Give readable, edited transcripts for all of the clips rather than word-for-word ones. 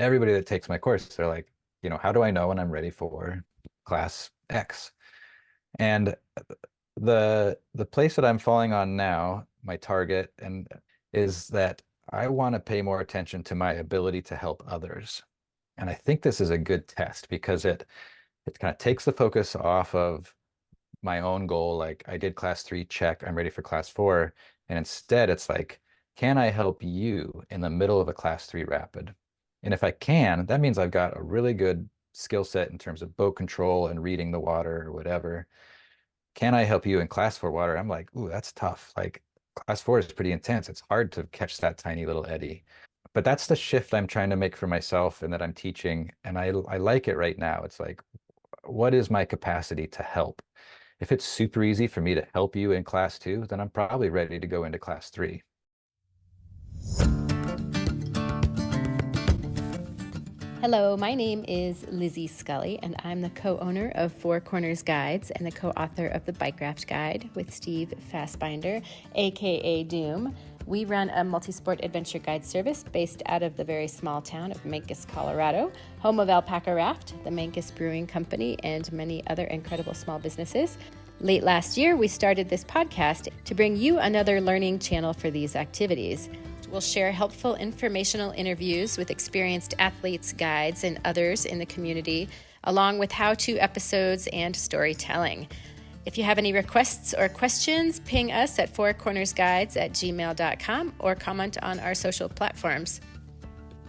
everybody that takes my course, they're like, how do I know when I'm ready for class X? And the place that I'm falling on now, my target, and is that I want to pay more attention to my ability to help others. And I think this is a good test because it kind of takes the focus off of my own goal, like I did class 3, check, I'm ready for class 4. And instead it's like, can I help you in the middle of a class 3 rapid? And if I can, that means I've got a really good skill set in terms of boat control and reading the water or whatever. Can I help you in class 4 water? I'm like, ooh, that's tough. Like class 4 is pretty intense. It's hard to catch that tiny little eddy. But that's the shift I'm trying to make for myself and that I'm teaching. And I like it right now. It's like, what is my capacity to help? If it's super easy for me to help you in class 2, then I'm probably ready to go into class 3. Hello, my name is Lizzie Scully, and I'm the co-owner of Four Corners Guides and the co-author of the Bike Raft Guide with Steve Fassbinder, aka Doom. We run a multi-sport adventure guide service based out of the very small town of Mancos, Colorado, home of Alpaca Raft, the Mancos Brewing Company, and many other incredible small businesses. Late last year, we started this podcast to bring you another learning channel for these activities. We'll share helpful informational interviews with experienced athletes, guides, and others in the community, along with how-to episodes and storytelling. If you have any requests or questions, ping us at fourcornersguides@gmail.com or comment on our social platforms.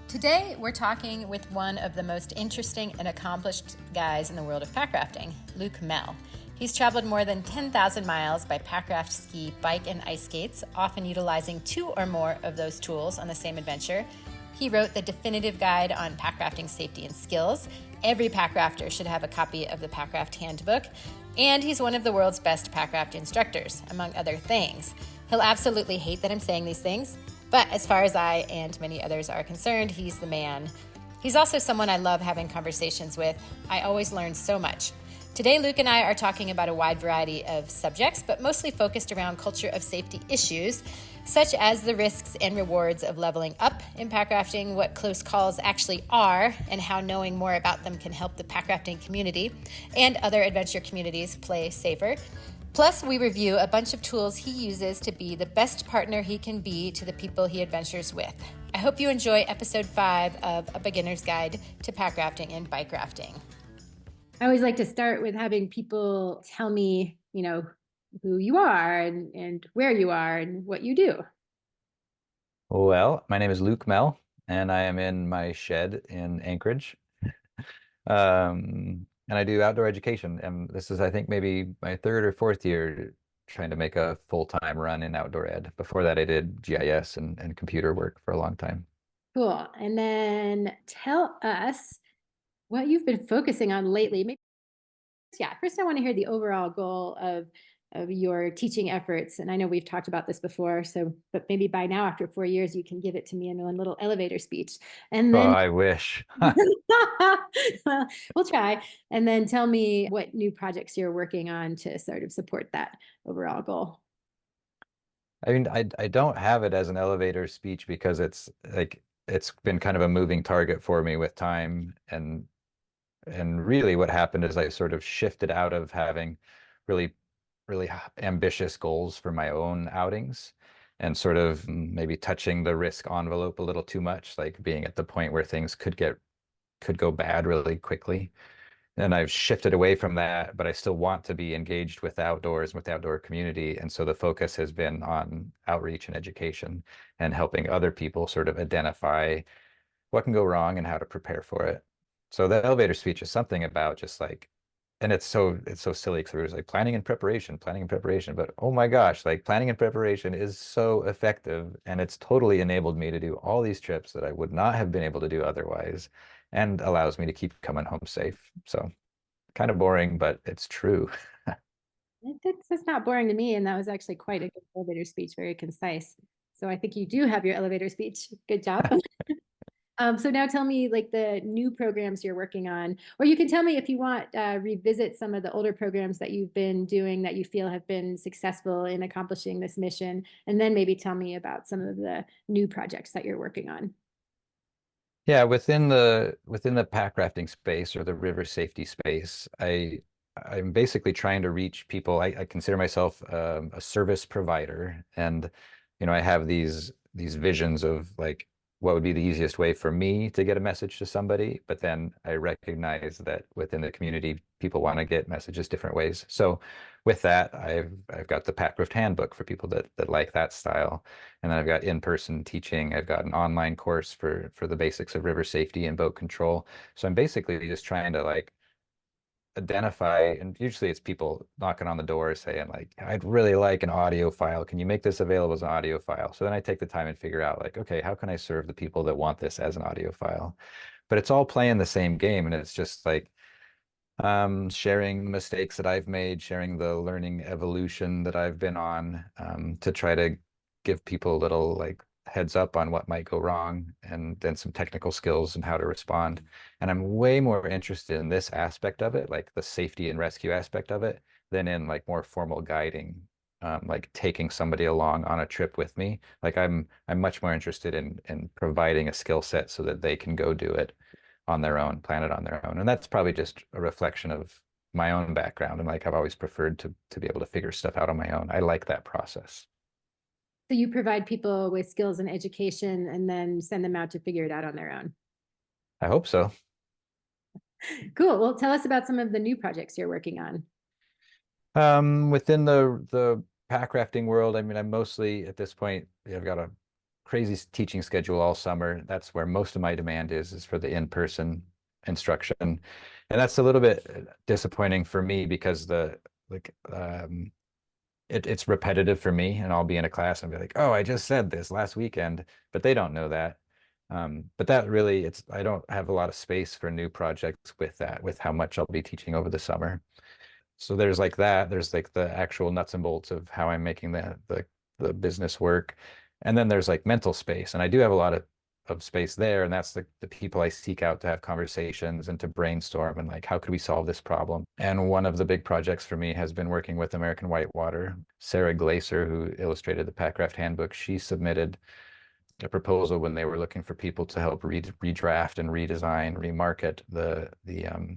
Today, we're talking with one of the most interesting and accomplished guys in the world of packrafting, Luc Mehl. He's traveled more than 10,000 miles by packraft, ski, bike, and ice skates, often utilizing 2 or more of those tools on the same adventure. He wrote the definitive guide on packrafting safety and skills. Every packrafter should have a copy of the Packraft Handbook. And he's one of the world's best packraft instructors, among other things. He'll absolutely hate that I'm saying these things, but as far as I and many others are concerned, he's the man. He's also someone I love having conversations with. I always learn so much. Today, Luke and I are talking about a wide variety of subjects, but mostly focused around culture of safety issues, such as the risks and rewards of leveling up in packrafting, what close calls actually are, and how knowing more about them can help the packrafting community and other adventure communities play safer. Plus, we review a bunch of tools he uses to be the best partner he can be to the people he adventures with. I hope you enjoy episode 5 of A Beginner's Guide to Packrafting and Bike Rafting. I always like to start with having people tell me, who you are and where you are and what you do. Well, my name is Luc Mehl, and I am in my shed in Anchorage. And I do outdoor education. And this is, I think, maybe my 3rd or 4th year trying to make a full-time run in outdoor ed. Before that, I did GIS and computer work for a long time. Cool. And then tell us what you've been focusing on lately. Maybe, yeah, first I want to hear the overall goal of your teaching efforts. And I know we've talked about this before, but maybe by now, after 4 years, you can give it to me in one little elevator speech. And Oh, then I wish. well, we'll try. And then tell me what new projects you're working on to sort of support that overall goal. I mean, I don't have it as an elevator speech because it's like it's been kind of a moving target for me with time and really what happened is I sort of shifted out of having really really ambitious goals for my own outings and sort of maybe touching the risk envelope a little too much, like being at the point where things could go bad really quickly. And I've shifted away from that, but I still want to be engaged with outdoors, with the outdoor community. And so the focus has been on outreach and education and helping other people sort of identify what can go wrong and how to prepare for it. So the elevator speech is something about just like, and it's so silly because it was like planning and preparation. But oh my gosh, like planning and preparation is so effective, and it's totally enabled me to do all these trips that I would not have been able to do otherwise, and allows me to keep coming home safe. So kind of boring, but it's true. That's not boring to me. And that was actually quite a good elevator speech, very concise. So I think you do have your elevator speech. Good job. So now tell me like the new programs you're working on, or you can tell me if you want, revisit some of the older programs that you've been doing that you feel have been successful in accomplishing this mission. And then maybe tell me about some of the new projects that you're working on. Yeah, within the pack rafting space or the river safety space, I'm basically trying to reach people. I consider myself a service provider, and I have these visions of like what would be the easiest way for me to get a message to somebody. But then I recognize that within the community, people want to get messages different ways. So with that, I've got the Packraft handbook for people that like that style. And then I've got in-person teaching. I've got an online course for the basics of river safety and boat control. So I'm basically just trying to like identify, and usually it's people knocking on the door saying like, I'd really like an audio file. Can you make this available as an audio file? So then I take the time and figure out like, okay, how can I serve the people that want this as an audio file? But it's all playing the same game, and it's just like sharing mistakes that I've made, sharing the learning evolution that I've been on, to try to give people a little like heads up on what might go wrong and then some technical skills and how to respond. And I'm way more interested in this aspect of it, like the safety and rescue aspect of it, than in like more formal guiding. Like taking somebody along on a trip with me. Like I'm much more interested in providing a skill set so that they can go do it on their own, plan it on their own. And that's probably just a reflection of my own background. And like I've always preferred to be able to figure stuff out on my own. I like that process. So you provide people with skills and education and then send them out to figure it out on their own. I hope so. Cool. Well, tell us about some of the new projects you're working on. Within the pack rafting world, I mean, I'm mostly at this point, I've got a crazy teaching schedule all summer. That's where most of my demand is for the in-person instruction. And that's a little bit disappointing for me because the like it's repetitive for me, and I'll be in a class and be like, "Oh, I just said this last weekend," but they don't know that. But that really, it's I don't have a lot of space for new projects with that, with how much I'll be teaching over the summer. So there's like that. There's like the actual nuts and bolts of how I'm making the business work. And then there's like mental space. And I do have a lot of space there. And that's the people I seek out to have conversations and to brainstorm and like how could we solve this problem? And one of the big projects for me has been working with American Whitewater. Sarah Glaser, who illustrated the Packraft handbook, she submitted a proposal when they were looking for people to help redraft and redesign, remarket the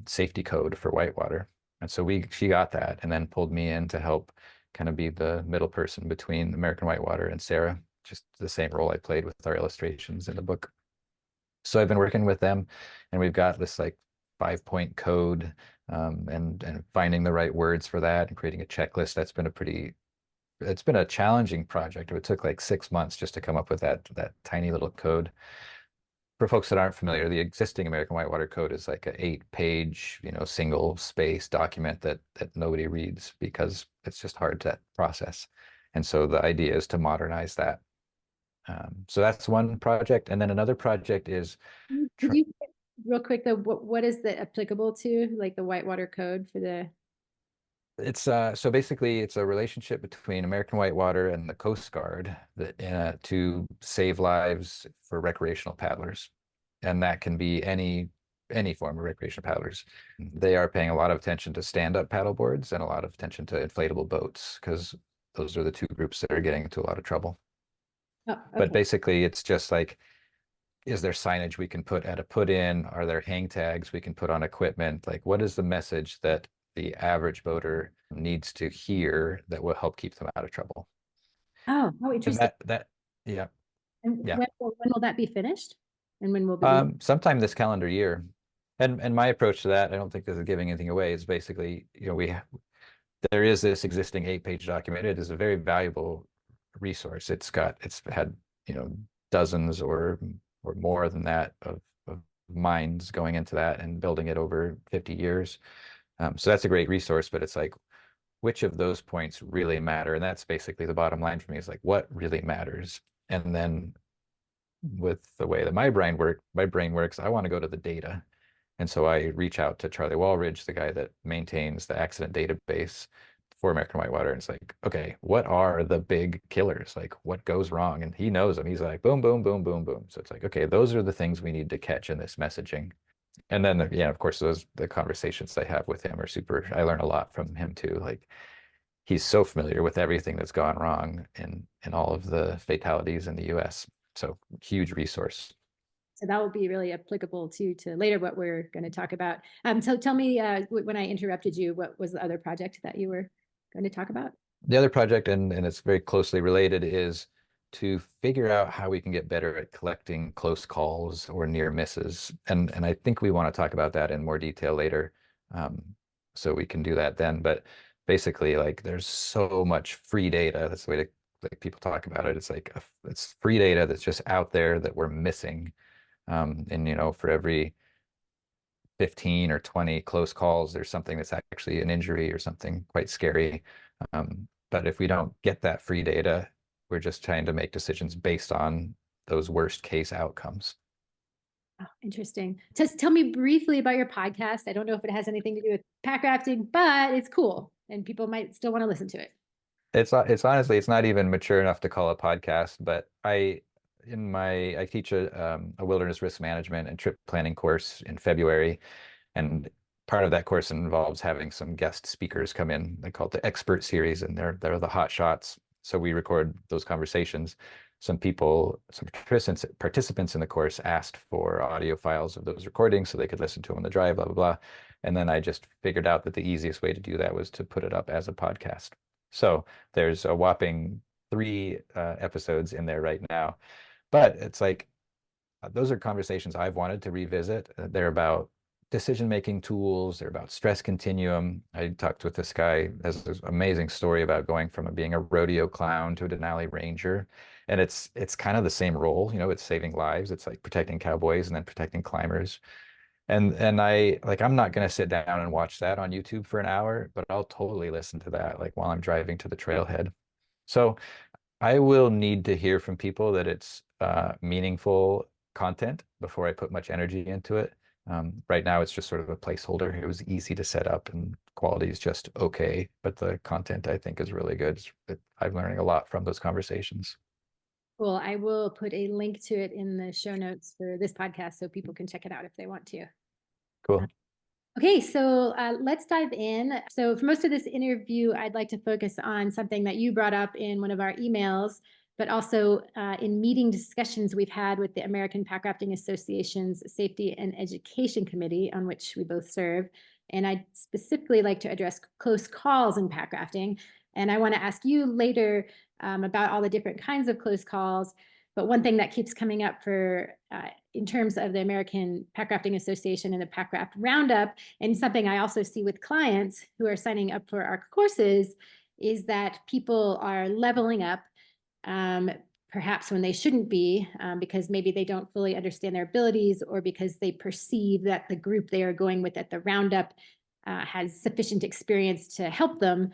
safety code for whitewater. And so she got that and then pulled me in to help kind of be the middle person between American Whitewater and Sarah, just the same role I played with our illustrations in the book. So I've been working with them, and we've got this like 5-point code, and finding the right words for that and creating a checklist. It's been a challenging project. It took like 6 months just to come up with that tiny little code. For folks that aren't familiar, the existing American Whitewater Code is like an 8-page, single space document that nobody reads because it's just hard to process. And so the idea is to modernize that. So that's one project, and then another project is Could you real quick though, what is the applicable to, like the Whitewater Code for the it's so basically it's a relationship between American Whitewater and the Coast Guard that to save lives for recreational paddlers, and that can be any form of recreational paddlers. They are paying a lot of attention to stand-up paddle boards and a lot of attention to inflatable boats because those are the two groups that are getting into a lot of trouble. Oh, But okay. basically, it's just like, is there signage we can put at a put in? Are there hang tags we can put on equipment? Like, what is the message that the average boater needs to hear that will help keep them out of trouble? Oh, And interesting. yeah, And yeah. when will that be finished? And when will be Sometime this calendar year. And my approach to that, I don't think this is giving anything away, is basically, there is this existing 8-page document. It is a very valuable resource. It's had, dozens or more than that of minds going into that and building it over 50 years. So that's a great resource, but it's like, which of those points really matter? And that's basically the bottom line for me, is like, what really matters? And then with the way that my brain works, I want to go to the data. And so I reach out to Charlie Walridge, the guy that maintains the accident database for American Whitewater. And it's like, okay, what are the big killers? Like, what goes wrong? And he knows them. He's like, boom, boom, boom, boom, boom. So it's like, okay, those are the things we need to catch in this messaging. And then, yeah, of course, the conversations I have with him are super. I learn a lot from him too. Like, he's so familiar with everything that's gone wrong in all of the fatalities in the U.S. So huge resource. So that will be really applicable to later what we're going to talk about. So tell me, when I interrupted you, what was the other project that you were going to talk about? The other project, and it's very closely related, is to figure out how we can get better at collecting close calls or near misses. And I think we want to talk about that in more detail later. Um, so we can do that then. But basically, like there's so much free data. That's the way to like people talk about it. It's like it's free data that's just out there that we're missing. And for every 15 or 20 close calls, there's something that's actually an injury or something quite scary. But if we don't get that free data, we're just trying to make decisions based on those worst case outcomes. Oh, interesting. Just tell me briefly about your podcast. I don't know if it has anything to do with pack rafting, but it's cool and people might still want to listen to it. It's honestly it's not even mature enough to call a podcast, but I teach a wilderness risk management and trip planning course in February. And part of that course involves having some guest speakers come in. They call it the expert series, and they're the hot shots. So we record those conversations. Some participants in the course asked for audio files of those recordings so they could listen to them on the drive, blah, blah, blah. And then I just figured out that the easiest way to do that was to put it up as a podcast. So there's a whopping three episodes in there right now. But it's like those are conversations I've wanted to revisit. They're about decision-making tools. They're about stress continuum. I talked with this guy, has this amazing story about going from being a rodeo clown to a Denali Ranger. And it's kind of the same role, it's saving lives. It's like protecting cowboys and then protecting climbers. And I'm not going to sit down and watch that on YouTube for an hour, but I'll totally listen to that like while I'm driving to the trailhead. So I will need to hear from people that it's meaningful content before I put much energy into it. Right now, it's just sort of a placeholder. It was easy to set up and quality is just okay, but the content I think is really good. I'm learning a lot from those conversations. Cool. I will put a link to it in the show notes for this podcast so people can check it out if they want to. Cool. Okay, so let's dive in. So, for most of this interview, I'd like to focus on something that you brought up in one of our emails, but also in meeting discussions we've had with the American Packrafting Association's Safety and Education Committee, on which we both serve. And I'd specifically like to address close calls in packrafting. And I want to ask you later about all the different kinds of close calls. But one thing that keeps coming up in terms of the American Packrafting Association and the Packraft Roundup, and something I also see with clients who are signing up for our courses, is that people are leveling up, perhaps when they shouldn't be, because maybe they don't fully understand their abilities, or because they perceive that the group they are going with at the Roundup has sufficient experience to help them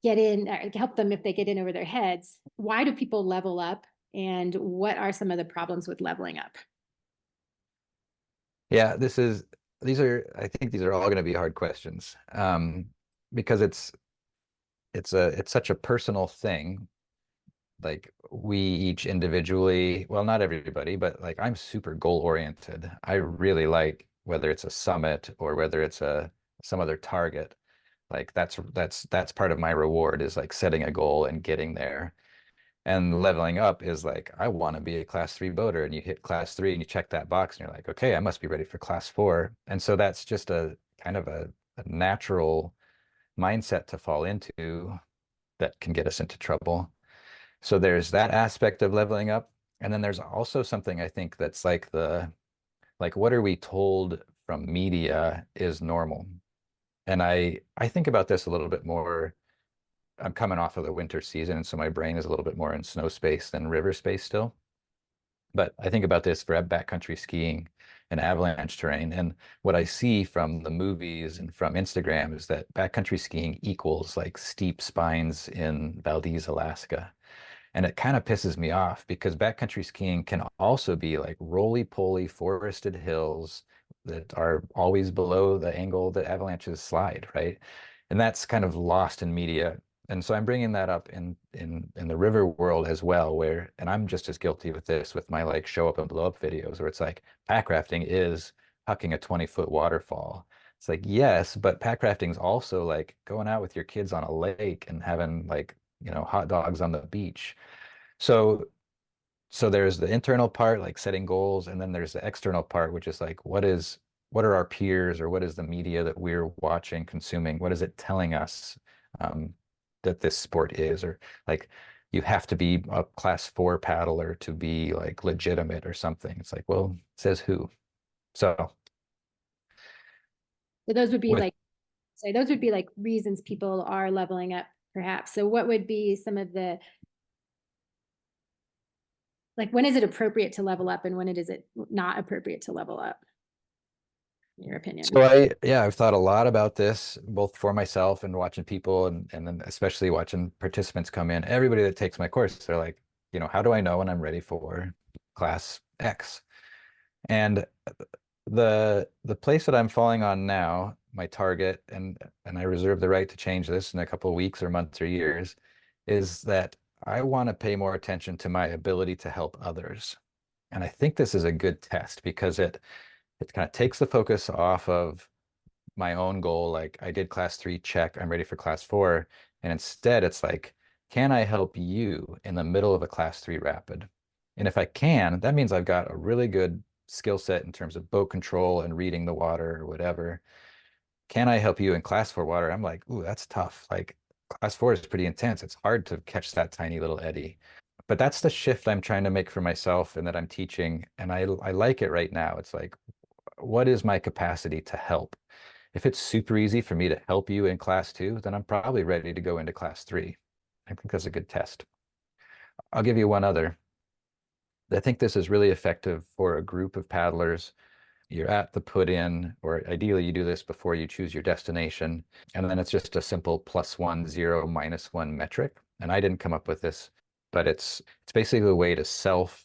help them if they get in over their heads. Why do people level up? And what are some of the problems with leveling up? Yeah, I think these are all going to be hard questions because it's such a personal thing. Like we each individually, well, not everybody, but like I'm super goal oriented. I really like whether it's a summit or whether it's some other target. Like that's part of my reward is like setting a goal and getting there. And leveling up is like I want to be a class 3 boater, and you hit class 3 and you check that box and you're like, okay, I must be ready for class 4. And so that's just a kind of a natural mindset to fall into that can get us into trouble. So there's that aspect of leveling up. And then there's also something I think that's like what are we told from media is normal. And I think about this a little bit more. I'm coming off of the winter season, and so my brain is a little bit more in snow space than river space still. But I think about this for backcountry skiing and avalanche terrain. And what I see from the movies and from Instagram is that backcountry skiing equals like steep spines in Valdez, Alaska. And it kind of pisses me off because backcountry skiing can also be like roly-poly forested hills that are always below the angle that avalanches slide, right? And that's kind of lost in media. And so I'm bringing that up in the river world as well, and I'm just as guilty with this with my like show up and blow up videos where it's like pack rafting is hucking a 20-foot waterfall. It's like, yes, but pack rafting is also like going out with your kids on a lake and having like hot dogs on the beach. So So there's the internal part, like setting goals, and then there's the external part, which is like what are our peers or what is the media that we're watching, consuming? What is it telling us um, that this sport is? Or like you have to be a class four paddler to be like legitimate or something. It's like, well, says who? So So those would be with like, say, those would be like reasons people are leveling up, perhaps. So what would be some of the, like, when is it appropriate to level up and when is it not appropriate to level up, in your opinion? So yeah, I've thought a lot about this, both for myself and watching people and then especially watching participants come in. Everybody that takes my course, they're like, how do I know when I'm ready for class X? And the place that I'm falling on now, my target, and I reserve the right to change this in a couple of weeks or months or years, is that I want to pay more attention to my ability to help others. And I think this is a good test because it kind of takes the focus off of my own goal. Like I did class three, check, I'm ready for class four. And instead, it's like, can I help you in the middle of a class three rapid? And if I can, that means I've got a really good skill set in terms of boat control and reading the water or whatever. Can I help you in class four water? I'm like, ooh, that's tough. Like class four is pretty intense. It's hard to catch that tiny little eddy. But that's the shift I'm trying to make for myself and that I'm teaching. And I like it right now. It's like, what is my capacity to help? If it's super easy for me to help you in class two, then I'm probably ready to go into class three. I think that's a good test. I'll give you one other. I think this is really effective for a group of paddlers. You're at the put in, or ideally you do this before you choose your destination. And then it's just a simple +1, 0, -1 metric. And I didn't come up with this, but it's basically a way to self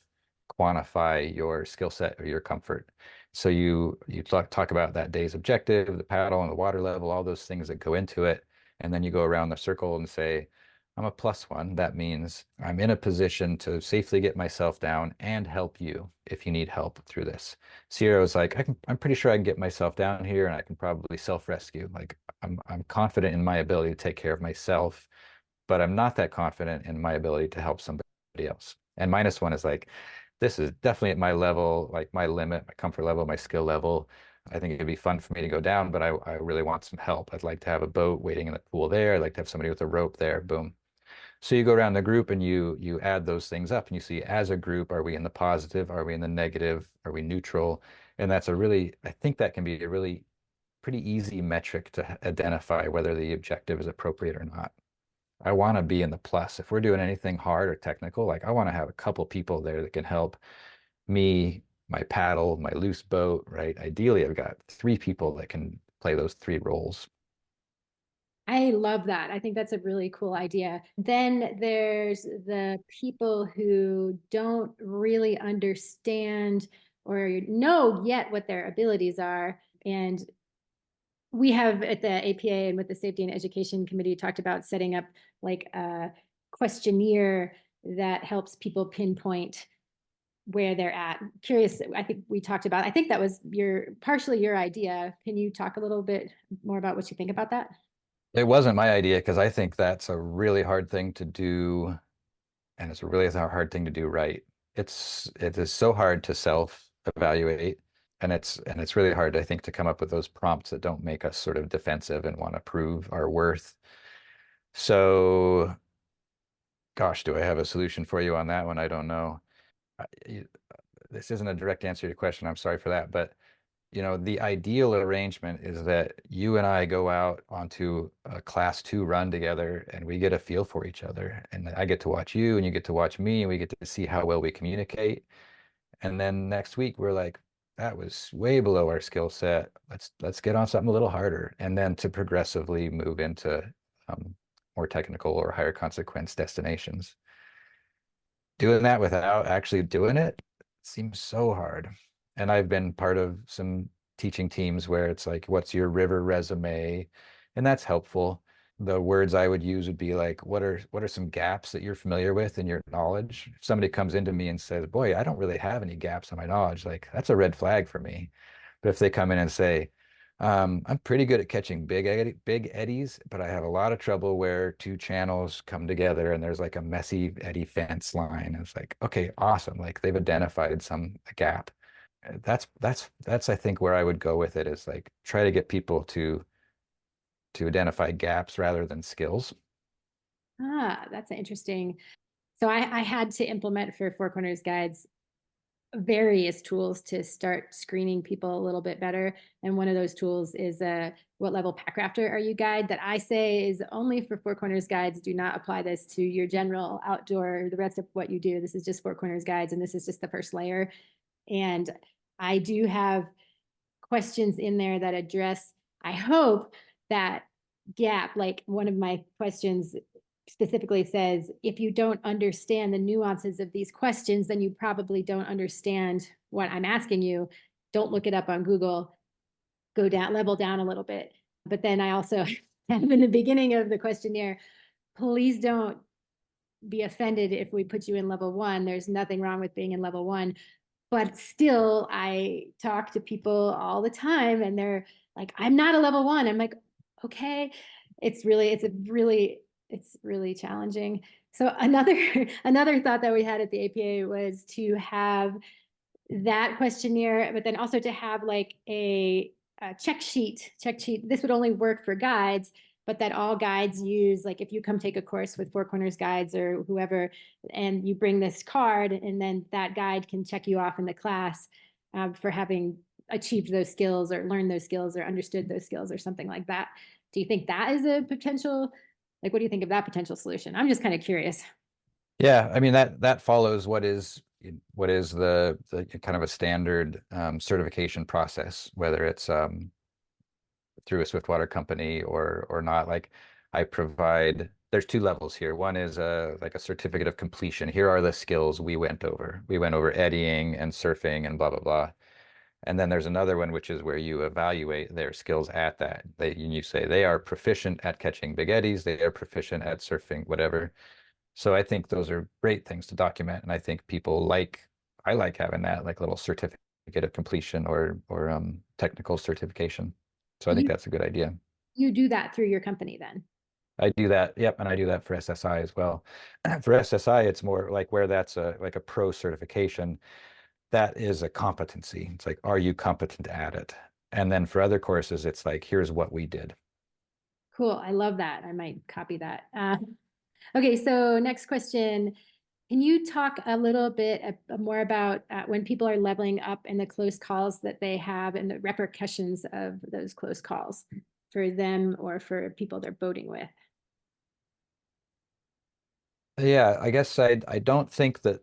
quantify your skill set or your comfort. So you talk about that day's objective, the paddle and the water level, all those things that go into it. And then you go around the circle and say, I'm a +1. That means I'm in a position to safely get myself down and help you if you need help through this. Sierra was like, I'm pretty sure I can get myself down here and I can probably self-rescue. Like I'm confident in my ability to take care of myself, but I'm not that confident in my ability to help somebody else. And -1 is like, this is definitely at my level, like my limit, my comfort level, my skill level. I think it'd be fun for me to go down, but I really want some help. I'd like to have a boat waiting in the pool there. I'd like to have somebody with a rope there. Boom. So you go around the group and you add those things up and you see as a group, are we in the positive? Are we in the negative? Are we neutral? And that's I think that can be a really pretty easy metric to identify whether the objective is appropriate or not. I want to be in the plus. If we're doing anything hard or technical, like I want to have a couple people there that can help me, my paddle, my loose boat, right? Ideally, I've got three people that can play those three roles. I love that. I think that's a really cool idea. Then there's the people who don't really understand or know yet what their abilities are. And we have at the APA and with the Safety and Education Committee talked about setting up like a questionnaire that helps people pinpoint where they're at. Curious, I think we talked about, I think that was partially your idea. Can you talk a little bit more about what you think about that? It wasn't my idea because I think that's a really hard thing to do, and it's a really hard thing to do right. It is so hard to self-evaluate, and it's really hard, I think, to come up with those prompts that don't make us sort of defensive and want to prove our worth. So, gosh, do I have a solution for you on that one? I don't know. This isn't a direct answer to your question. I'm sorry for that, but the ideal arrangement is that you and I go out onto a class two run together and we get a feel for each other. And I get to watch you and you get to watch me and we get to see how well we communicate. And then next week we're like, that was way below our skill set. Let's get on something a little harder. And then to progressively move into um, more technical or higher consequence destinations. Doing that without actually doing it seems so hard. And I've been part of some teaching teams where it's like, what's your river resume? And that's helpful. The words I would use would be like, what are some gaps that you're familiar with in your knowledge? If somebody comes into me and says, boy, I don't really have any gaps in my knowledge, like that's a red flag for me. But if they come in and say, I'm pretty good at catching big eddies, but I have a lot of trouble where two channels come together and there's like a messy eddy fence line. It's like, okay, awesome. Like they've identified some gap. That's I think where I would go with it is like try to get people to identify gaps rather than skills. Ah, that's interesting. So I had to implement for Four Corners Guides various tools to start screening people a little bit better. And one of those tools is a what level packrafter are you guide that I say is only for Four Corners Guides. Do not apply this to your general outdoor, the rest of what you do. This is just Four Corners Guides, and this is just the first layer. And I do have questions in there that address, I hope, that gap. Like one of my questions specifically says, if you don't understand the nuances of these questions, then you probably don't understand what I'm asking you. Don't look it up on Google. Go down, level down a little bit. But then I also have in the beginning of the questionnaire, please don't be offended if we put you in level one. There's nothing wrong with being in level one. But still, I talk to people all the time and they're like, I'm not a level one. I'm like, okay. It's really challenging. So another another thought that we had at the APA was to have that questionnaire, but then also to have like a check sheet. This would only work for guides, but that all guides use, like if you come take a course with Four Corners Guides or whoever, and you bring this card, and then that guide can check you off in the class for having achieved those skills or learned those skills or understood those skills or something like that. Do you think that is a potential, like, what do you think of that potential solution? I'm just kind of curious. Yeah, I mean that follows what is the kind of a standard certification process, whether it's through a Swiftwater company or not. Like I provide, there's two levels here. One is like a certificate of completion. Here are the skills we went over. We went over eddying and surfing and blah blah blah. And then there's another one, which is where you evaluate their skills at that. You say they are proficient at catching big eddies, they are proficient at surfing, whatever. So I think those are great things to document, and I think I like having that like little certificate of completion or technical certification. So I think You that's a good idea. you do that through your company then? I do that. Yep, and I do that for SSI as well. For SSI, it's more like where that's a like a pro certification. That is a competency. It's like, are you competent at it? And then for other courses, it's like, here's what we did. Cool. I love that. I might copy that. Okay, so next question. Can you talk a little bit more about when people are leveling up and the close calls that they have and the repercussions of those close calls for them or for people they're boating with? Yeah, I guess I don't think that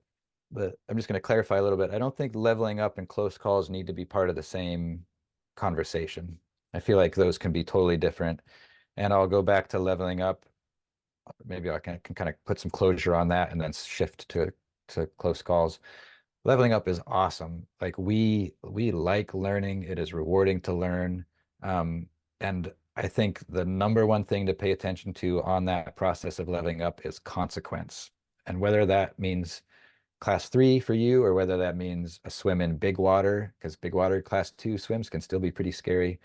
I'm just going to clarify a little bit. I don't think leveling up and close calls need to be part of the same conversation. I feel like those can be totally different. And I'll go back to leveling up. Maybe I can kind of put some closure on that and then shift to close calls. Leveling up is awesome. Like we like learning. It is rewarding to learn. And I think the number one thing to pay attention to on that process of leveling up is consequence. And whether that means class 3 for you or whether that means a swim in big water, because big water class 2 swims can still be pretty scary.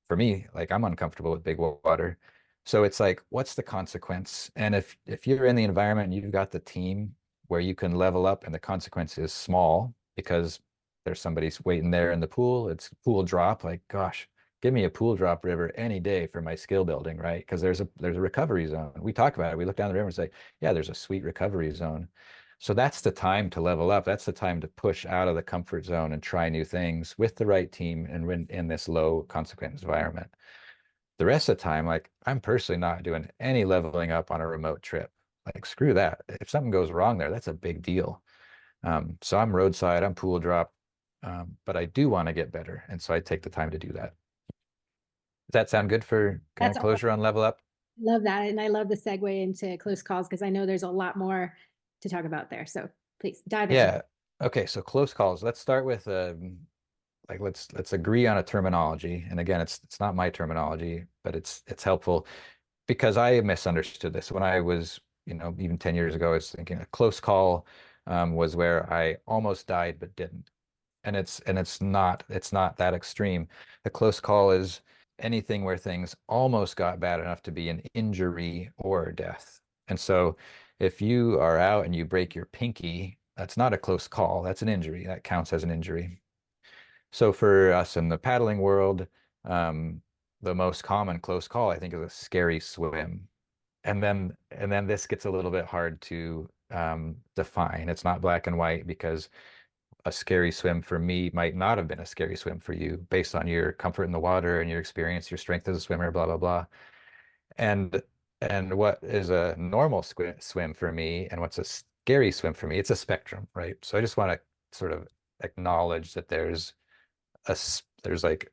For me, like I'm uncomfortable with big water. So it's like, what's the consequence? And if you're in the environment and you've got the team where you can level up and the consequence is small because there's somebody waiting there in the pool, it's pool drop, like gosh, give me a pool drop river any day for my skill building, right? Because there's a recovery zone. We talk about it. We look down the river and say, yeah, there's a sweet recovery zone. So that's the time to level up. That's the time to push out of the comfort zone and try new things with the right team and when in this low consequence environment. The rest of the time, like I'm personally not doing any leveling up on a remote trip. Like screw that. If something goes wrong there, that's a big deal. So I'm roadside, I'm pool drop, but I do want to get better, and so I take the time to do that. Does that sound good for kind That's of all. closure on level up? Love that. And I love the segue into close calls because I know there's a lot more to talk about there. So please dive in. Yeah. Okay. So close calls. Let's start with like let's agree on a terminology. And again, it's not my terminology, but it's helpful because I misunderstood this when I was, even 10 years ago, I was thinking a close call was where I almost died but didn't. and it's not that extreme. A close call is anything where things almost got bad enough to be an injury or death. And so if you are out and you break your pinky, that's not a close call. That's an injury. That counts as an injury. So for us in the paddling world, um, the most common close call, I think, is a scary swim. And then this gets a little bit hard to define. It's not black and white because a scary swim for me might not have been a scary swim for you based on your comfort in the water and your experience, your strength as a swimmer, blah, blah, blah. And and what is a normal swim for me and what's a scary swim for me, it's a spectrum, right? So I just want to sort of acknowledge that there's like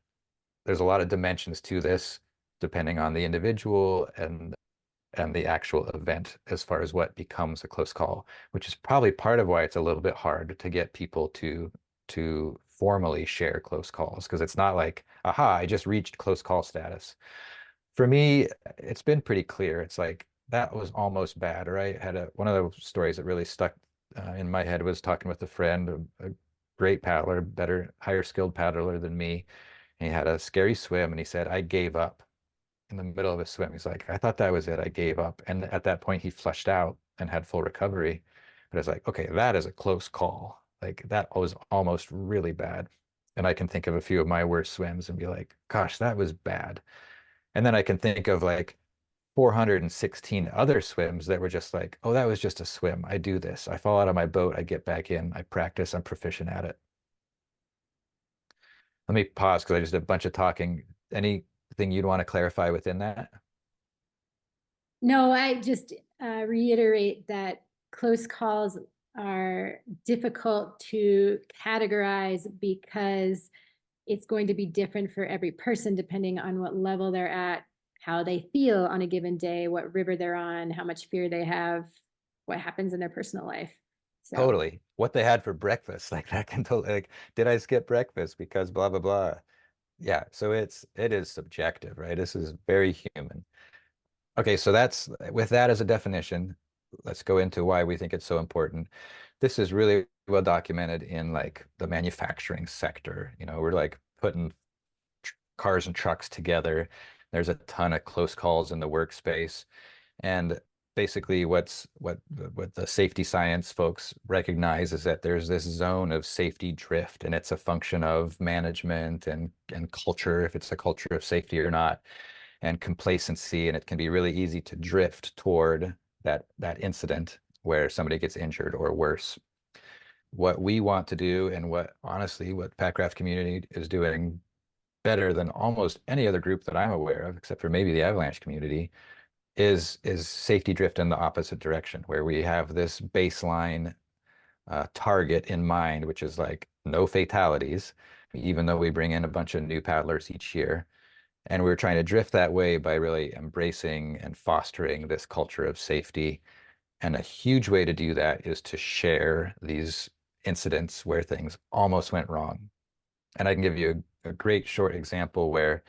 there's a lot of dimensions to this depending on the individual and the actual event as far as what becomes a close call, which is probably part of why it's a little bit hard to get people to formally share close calls because it's not like, aha, I just reached close call status. For me, it's been pretty clear. It's like that was almost bad. Or I had one of the stories that really stuck in my head was talking with a friend, a great paddler, better, higher skilled paddler than me. And he had a scary swim, and he said, "I gave up." In the middle of a swim. He's like, I thought that was it. I gave up. And at that point, he flushed out and had full recovery. But it's like, okay, that is a close call. Like that was almost really bad. And I can think of a few of my worst swims and be like, gosh, that was bad. And then I can think of like 416 other swims that were just like, oh, that was just a swim. I do this. I fall out of my boat. I get back in. I practice. I'm proficient at it. Let me pause because I just did a bunch of talking. Anything you'd want to clarify within that? No, I just reiterate that close calls are difficult to categorize because it's going to be different for every person depending on what level they're at, how they feel on a given day, what river they're on, how much fear they have, what happens in their personal life. So, Totally. What they had for breakfast, like that can totally like, did I skip breakfast because blah blah blah. Yeah, so it is subjective, right? This is very human. Okay, so that's with that as a definition, let's go into why we think it's so important. This is really well documented in like the manufacturing sector. We're like putting cars and trucks together. There's a ton of close calls in the workspace. And basically what the safety science folks recognize is that there's this zone of safety drift, and it's a function of management and culture, if it's a culture of safety or not, and complacency, and it can be really easy to drift toward that incident where somebody gets injured or worse. What we want to do, and what honestly what Packraft community is doing better than almost any other group that I'm aware of, except for maybe the Avalanche community, is safety drift in the opposite direction, where we have this baseline target in mind, which is like no fatalities, even though we bring in a bunch of new paddlers each year. And we're trying to drift that way by really embracing and fostering this culture of safety. And a huge way to do that is to share these incidents where things almost went wrong. And I can give you a great short example where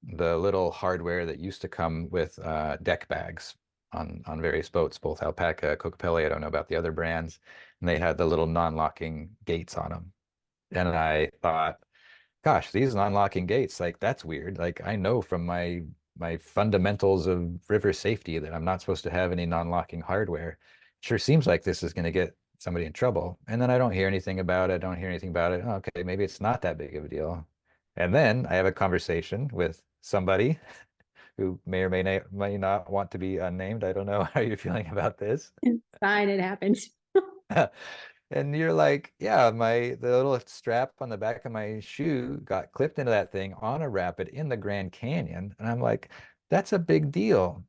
the little hardware that used to come with deck bags on various boats, both Alpaca, Cocopelli, I don't know about the other brands, and they had the little non-locking gates on them. And I thought, gosh, these non-locking gates, like that's weird. Like I know from my fundamentals of river safety that I'm not supposed to have any non-locking hardware. Sure seems like this is going to get somebody in trouble. And then I don't hear anything about it. I don't hear anything about it. Okay, maybe it's not that big of a deal. And then I have a conversation with somebody who may or may not want to be unnamed. I don't know how you're feeling about this. it's fine, it happens. And you're like, yeah, the little strap on the back of my shoe got clipped into that thing on a rapid in the Grand Canyon. And I'm like, that's a big deal.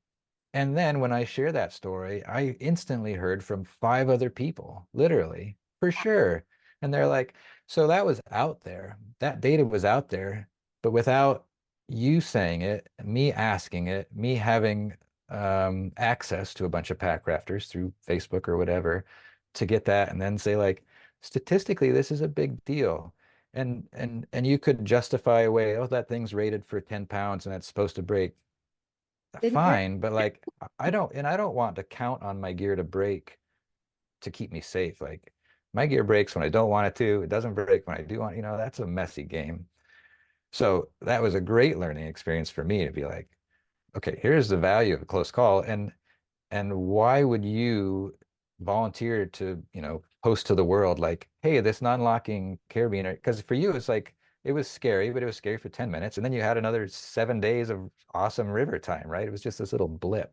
And then when I share that story, I instantly heard from five other people, literally, for sure. And they're like, so that was out there. That data was out there, but without you saying it, me asking it, me having access to a bunch of pack rafters through Facebook or whatever to get that and then say like, statistically, this is a big deal. And you could justify away, oh, that thing's rated for 10 pounds and it's supposed to break Didn't break. fine, but like I don't want to count on my gear to break to keep me safe. Like My gear breaks when I don't want it to. It doesn't break when I do want, that's a messy game. So that was a great learning experience for me to be like, okay, here's the value of a close call. And why would you volunteer to, post to the world like, hey, this non-locking carabiner? Because for you, it's like it was scary, but it was scary for 10 minutes. And then you had another 7 days of awesome river time, right? It was just this little blip.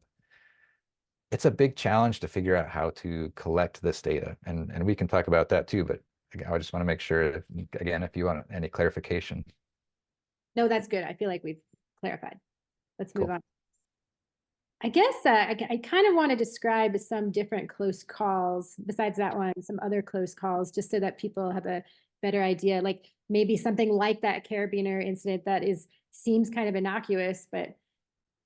It's a big challenge to figure out how to collect this data. And we can talk about that too, but again, I just want to make sure, again, if you want any clarification. No, that's good. I feel like we've clarified. Let's move Cool. on. I guess I kind of want to describe some different close calls besides that one, some other close calls, just so that people have a better idea. Like maybe something like that carabiner incident that seems kind of innocuous, but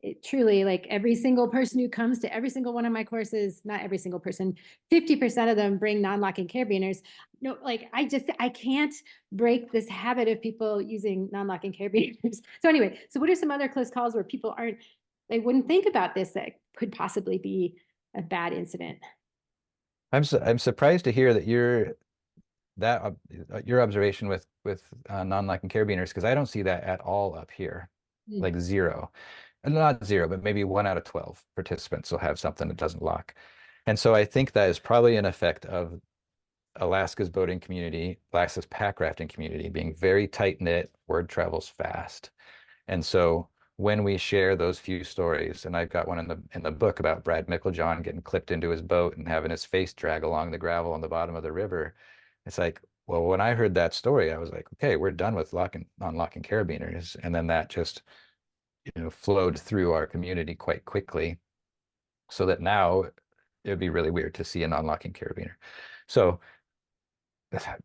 it truly, like every single person who comes to every single one of my courses, not every single person, 50% of them bring non-locking carabiners. No, like I can't break this habit of people using non-locking carabiners. So anyway, so what are some other close calls where people they wouldn't think about this that could possibly be a bad incident? I'm surprised to hear that your observation with non-locking carabiners, because I don't see that at all up here, Mm. like zero. And not zero, but maybe 1 out of 12 participants will have something that doesn't lock. And so I think that is probably an effect of Alaska's boating community, Alaska's pack rafting community being very tight knit, word travels fast. And so when we share those few stories, and I've got one in the book about Brad Micklejohn getting clipped into his boat and having his face drag along the gravel on the bottom of the river, it's like, well, when I heard that story, I was like, okay, we're done with unlocking carabiners. And then that just, flowed through our community quite quickly, so that now it would be really weird to see an unlocking carabiner. So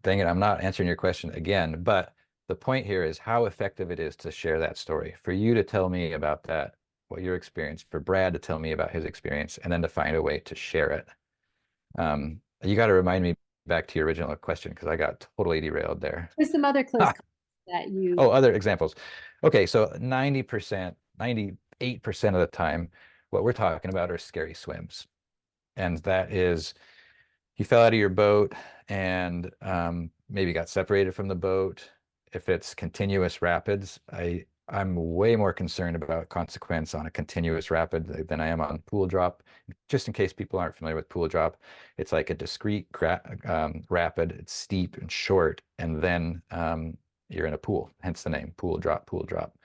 dang it, I'm not answering your question again, but the point here is how effective it is to share that story. For you to tell me about that, what your experience, for Brad to tell me about his experience, and then to find a way to share it. You got to remind me back to your original question because I got totally derailed there. There's some other close Ah, calls that you. oh, other examples. Okay, so 90%, 98% of the time, what we're talking about are scary swims. And that is you fell out of your boat and maybe got separated from the boat. If it's continuous rapids, I'm way more concerned about consequence on a continuous rapid than I am on pool drop. Just in case people aren't familiar with pool drop, it's like a discrete rapid. It's steep and short, and then you're in a pool, hence the name pool drop, pool drop.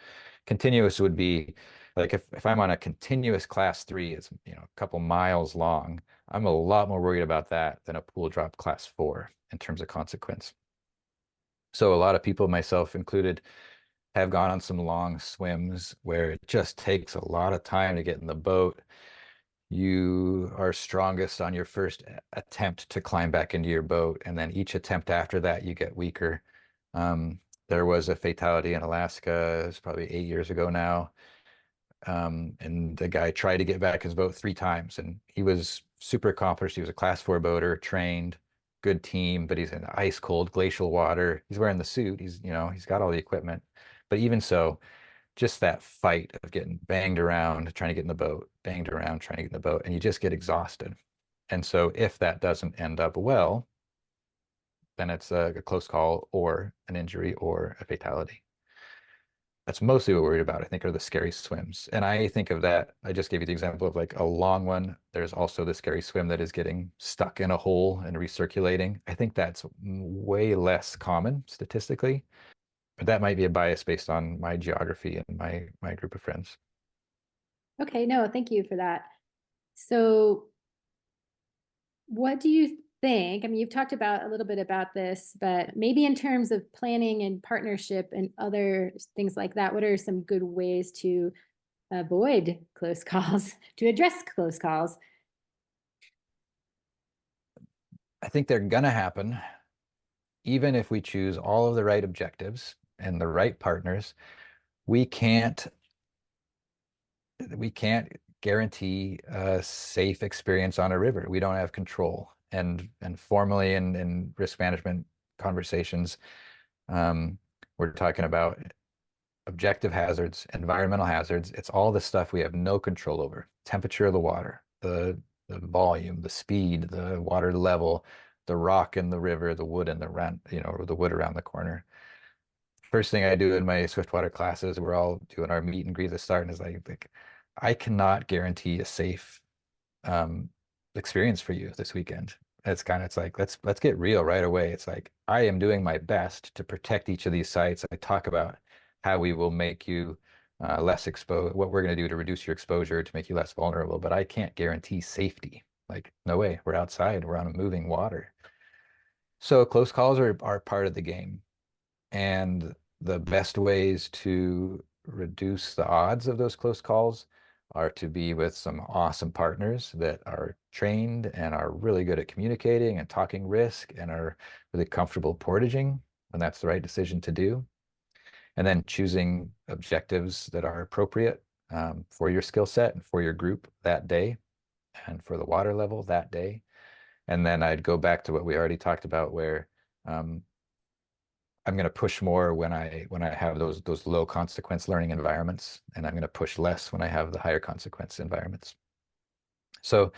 Continuous would be like if I'm on a continuous class 3, it's a couple miles long. I'm a lot more worried about that than a pool drop class 4 in terms of consequence. So a lot of people, myself included, have gone on some long swims where it just takes a lot of time to get in the boat. You are strongest on your first attempt to climb back into your boat, and then each attempt after that, you get weaker. There was a fatality in Alaska, it's probably 8 years ago now, and the guy tried to get back his boat 3 times, and he was super accomplished. He was a class 4 boater, trained, good team, but he's in ice cold glacial water. He's wearing the suit. He's got all the equipment. But even so, just that fight of getting banged around, trying to get in the boat, banged around, trying to get in the boat, and you just get exhausted. And so if that doesn't end up well, then it's a close call or an injury or a fatality. That's mostly what we're worried about, I think, are the scary swims. And I think of that, I just gave you the example of like a long one. There's also the scary swim that is getting stuck in a hole and recirculating. I think that's way less common statistically, but that might be a bias based on my geography and my group of friends. Okay, no, thank you for that. So what do you think? I mean, you've talked about a little bit about this, but maybe in terms of planning and partnership and other things like that, what are some good ways to avoid close calls, to address close calls? I think they're gonna happen, even if we choose all of the right objectives and the right partners. We can't we can't guarantee a safe experience on a river. We don't have control. And formally in risk management conversations, um, we're talking about objective hazards, environmental hazards. It's all the stuff we have no control over. Temperature of the water, the volume, the speed, the water level. the rock in the river, the wood in the run, or the wood around the corner. First thing I do in my Swiftwater classes, we're all doing our meet and greet at the start, and is like, I cannot guarantee a safe um, experience for you this weekend. It's like let's get real right away. It's like I am doing my best to protect each of these sites. I talk about how we will make you less exposed, what we're going to do to reduce your exposure to make you less vulnerable, but I can't guarantee safety. Like, no way. We're outside. We're on a moving water. So close calls are part of the game. And the best ways to reduce the odds of those close calls are to be with some awesome partners that are trained and are really good at communicating and talking risk and are really comfortable portaging when that's the right decision to do. And then choosing objectives that are appropriate for your skill set and for your group that day and for the water level that day. And then I'd go back to what we already talked about, where um, I'm going to push more when I have those low consequence learning environments, and I'm going to push less when I have the higher consequence environments. So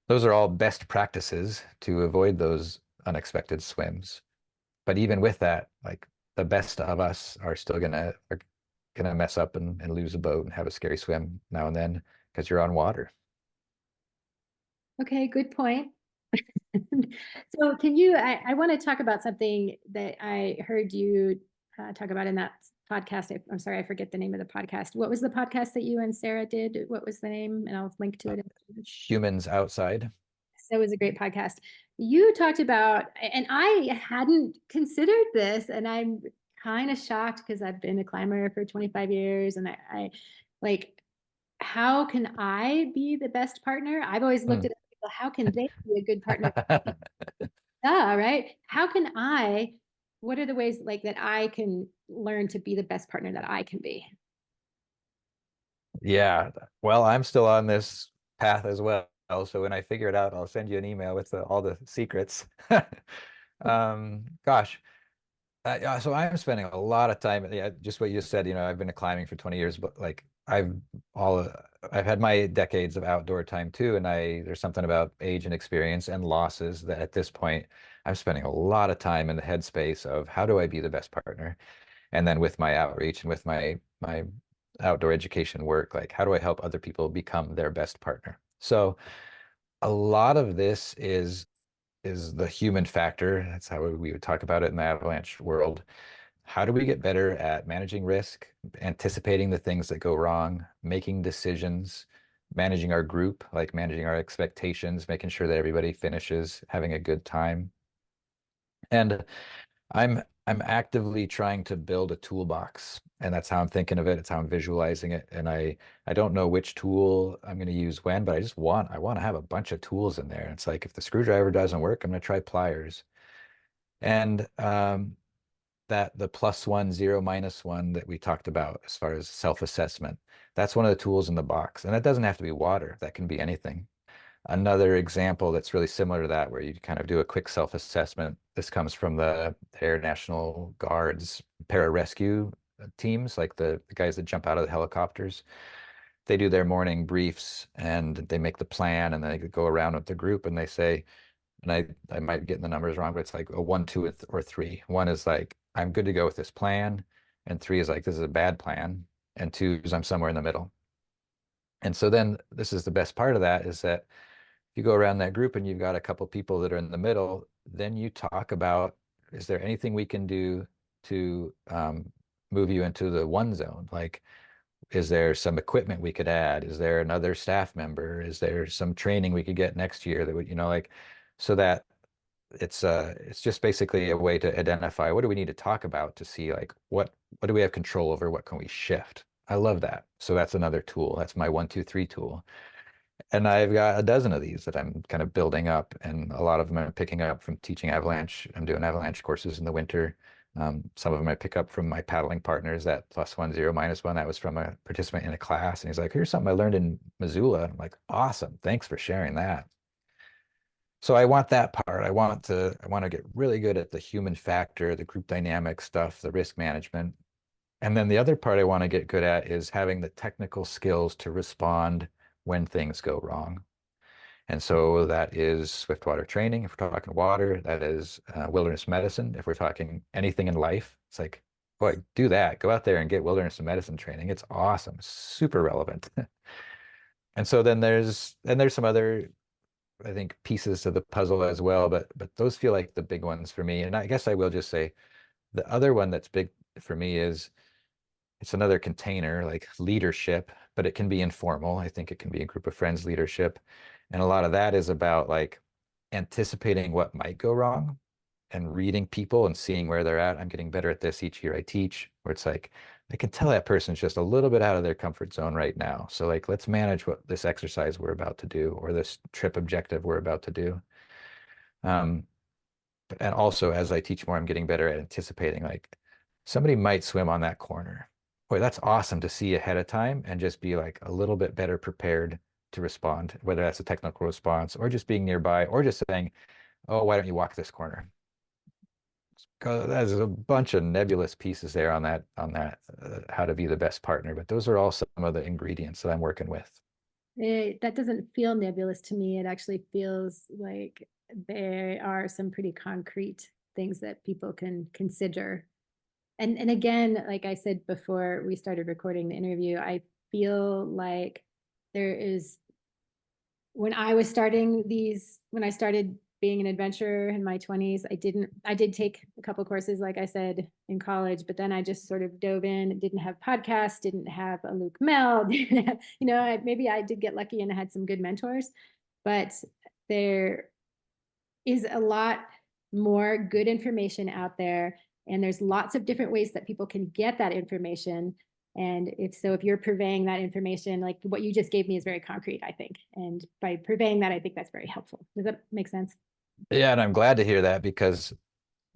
those are all best practices to avoid those unexpected swims. But even with that, like, the best of us are gonna mess up and lose a boat and have a scary swim now and then because you're on water. Okay, good point. So I want to talk about something that I heard you talk about in that podcast. I'm sorry, I forget the name of the podcast. What was the podcast that you and Sarah did? What was the name? And I'll link to Uh, it. Humans outside. That was a great podcast. You talked about, and I hadn't considered this, and I'm kind of shocked because I've been a climber for 25 years, and I like, how can I be the best partner? I've always looked Hmm. at people, how can they be a good partner? Yeah, right. How can I, what are the ways like that I can learn to be the best partner that I can be? Yeah. Well, I'm still on this path as well. So when I figure it out, I'll send you an email with all the secrets. Gosh. Yeah, so I'm spending a lot of time, yeah, just what you said, I've been climbing for 20 years, but like all I've had my decades of outdoor time too, and there's something about age and experience and losses that at this point I'm spending a lot of time in the headspace of how do I be the best partner? And then with my outreach and with my outdoor education work, like how do I help other people become their best partner? So a lot of this is the human factor. That's how we would talk about it in the avalanche world. How do we get better at managing risk, anticipating the things that go wrong, making decisions, managing our group, like managing our expectations, making sure that everybody finishes having a good time? And I'm actively trying to build a toolbox, and that's how I'm thinking of it. It's how I'm visualizing it. And I don't know which tool I'm going to use when, but I want to have a bunch of tools in there. It's like if the screwdriver doesn't work, I'm going to try pliers. And that the plus one, zero, minus one that we talked about as far as self-assessment, that's one of the tools in the box. And it doesn't have to be water. That can be anything. Another example that's really similar to that, where you kind of do a quick self-assessment. This comes from the Air National Guard's pararescue teams, like the guys that jump out of the helicopters. They do their morning briefs and they make the plan, and they go around with the group and they say, and I might be getting the numbers wrong, but it's like a one, two, or three. One is like, I'm good to go with this plan, and three is like, this is a bad plan, and two is I'm somewhere in the middle. And so then this is the best part of that, is that you go around that group and you've got a couple people that are in the middle, then you talk about, is there anything we can do to move you into the one zone? Like, is there some equipment we could add? Is there another staff member? Is there some training we could get next year that would, like, so that it's just basically a way to identify what do we need to talk about to see like what do we have control over? What can we shift? I love that. So that's another tool. That's my one, two, three tool. And I've got a dozen of these that I'm kind of building up, and a lot of them I'm picking up from teaching avalanche. I'm doing avalanche courses in the winter. Some of them I pick up from my paddling partners. That plus one, zero, minus one, that was from a participant in a class. And he's like, here's something I learned in Missoula. I'm like, awesome. Thanks for sharing that. So I want that part. I want to get really good at the human factor, the group dynamic stuff, the risk management. And then the other part I want to get good at is having the technical skills to respond when things go wrong. And so that is swiftwater training. If we're talking water, that is wilderness medicine. If we're talking anything in life, it's like, boy, do that. Go out there and get wilderness medicine training. It's awesome, super relevant. And so then there's some other, I think, pieces to the puzzle as well, but those feel like the big ones for me. And I guess I will just say the other one that's big for me is it's another container like leadership, but it can be informal. I think it can be a group of friends leadership. And a lot of that is about like anticipating what might go wrong and reading people and seeing where they're at. I'm getting better at this each year I teach, where it's like I can tell that person's just a little bit out of their comfort zone right now. So like let's manage what this exercise we're about to do or this trip objective we're about to do. Um, and also as I teach more, I'm getting better at anticipating like somebody might swim on that corner. Boy, that's awesome to see ahead of time and just be like a little bit better prepared to respond, whether that's a technical response or just being nearby or just saying, oh, why don't you walk this corner? 'Cause there's a bunch of nebulous pieces there on that how to be the best partner, but those are all some of the ingredients that I'm working with. That doesn't feel nebulous to me. It actually feels like there are some pretty concrete things that people can consider. And again, like I said before we started recording the interview, I feel like there is when I started being an adventurer in my 20s, I did take a couple courses, like I said, in college, but then I just sort of dove in, didn't have podcasts, didn't have a Luc Mehl, maybe I did get lucky and I had some good mentors, but there is a lot more good information out there. And there's lots of different ways that people can get that information. And if you're purveying that information, like what you just gave me is very concrete, I think. And by purveying that, I think that's very helpful. Does that make sense? Yeah, and I'm glad to hear that because